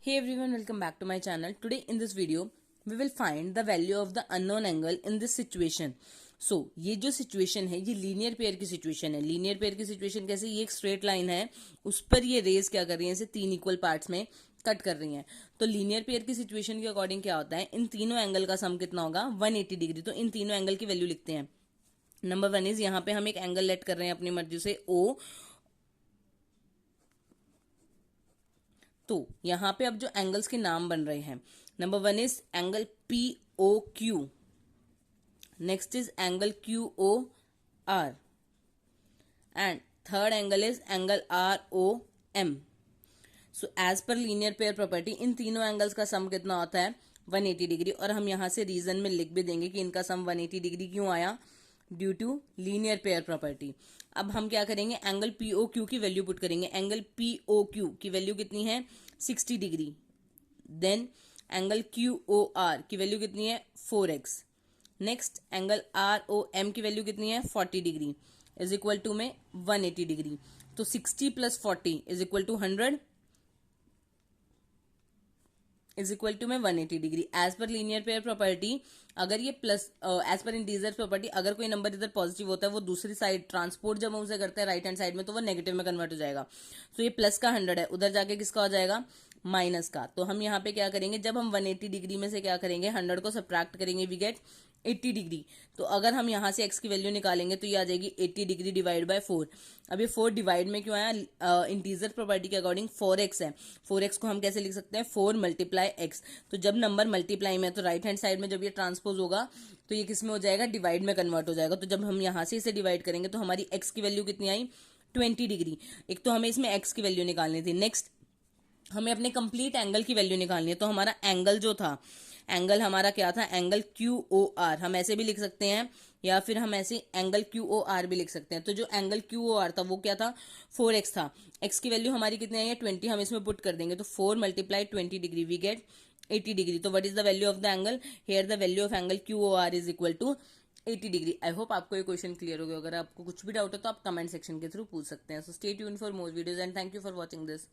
Hey everyone, welcome back to my channel. Today in this video, we will find the value of the unknown angle in this situation. So, ये जो situation है ये linear pair की situation है. Linear pair की situation कैसे, ये एक स्ट्रेट लाइन है, उस पर ये रेज क्या कर रही है, इसे तीन इक्वल पार्ट्स में कट कर रही हैं. तो लीनियर पेयर की सिचुएशन के अकॉर्डिंग क्या होता है, इन तीनों एंगल का सम कितना होगा, 180 डिग्री. तो इन तीनों एंगल की वैल्यू लिखते हैं. नंबर वन इज, यहाँ पे हम एक एंगल लेट कर रहे हैं अपनी मर्जी से O. तो यहां पे अब जो एंगल्स के नाम बन रहे हैं, number one is angle POQ, next is angle QOR and third angle is angle ROM. So as per linear pair property इन तीनों एंगल्स का सम कितना होता है, 180 डिग्री. और हम यहां से रीजन में लिख भी देंगे कि इनका सम 180 डिग्री क्यों आया, due to linear pair property. अब हम क्या करेंगे, एंगल POQ की वैल्यू पुट करेंगे. एंगल POQ की वैल्यू कितनी है, 60 डिग्री. देन एंगल QOR की वैल्यू कितनी है, 4x. नेक्स्ट एंगल ROM की वैल्यू कितनी है, 40 डिग्री इज इक्वल टू में 180 डिग्री. तो 60 plus 40 is equal to 100 is equal to में 180 degree. As per linear pair property अगर ये plus, as per integer property अगर कोई नंबर इधर पॉजिटिव होता है वो दूसरी साइड ट्रांसपोर्ट जब हम उसे करते हैं राइट हैंड साइड में तो वो नेगेटिव में कन्वर्ट हो जाएगा. तो ये प्लस का 100 है, उधर जाके किसका हो जाएगा, माइनस का. तो हम यहाँ पे क्या करेंगे, जब हम 180 डिग्री में से क्या करेंगे, 100 को सब्ट्रैक्ट करेंगे, वी गेट 80 डिग्री. तो अगर हम यहाँ से x की वैल्यू निकालेंगे तो ये आ जाएगी 80 डिग्री डिवाइड बाय 4. अब ये 4 डिवाइड में क्यों आया, इंटीजर प्रॉपर्टी के अकॉर्डिंग 4x है. 4x को हम कैसे लिख सकते हैं, 4 मल्टीप्लाई x. तो जब नंबर मल्टीप्लाई में है तो राइट हैंड साइड में जब ये ट्रांसपोज होगा तो ये किस में हो जाएगा, डिवाइड में कन्वर्ट हो जाएगा. तो जब हम यहाँ से इसे डिवाइड करेंगे तो हमारी x की वैल्यू कितनी आई, 20 डिग्री. एक तो हमें इसमें x की वैल्यू निकालनी थी. नेक्स्ट हमें अपने कंप्लीट एंगल की वैल्यू निकालनी है. तो हमारा एंगल जो था, एंगल हमारा क्या था, एंगल QOR. हम ऐसे भी लिख सकते हैं या फिर हम ऐसे एंगल QOR भी लिख सकते हैं. तो जो एंगल QOR था वो क्या था, 4x था. x की वैल्यू हमारी कितनी आई है, 20. हम इसमें पुट कर देंगे तो 4 multiply 20 degree we get 80 degree. तो what is the value of the angle, here the value of angle QOR is equal to 80 degree. I hope आपको ये क्वेश्चन क्लियर हो गया. अगर आपको कुछ भी डाउट है तो आप कमेंट सेक्शन के थ्रू पूछ सकते हैं. So stay tuned for more videos and thank you for watching this.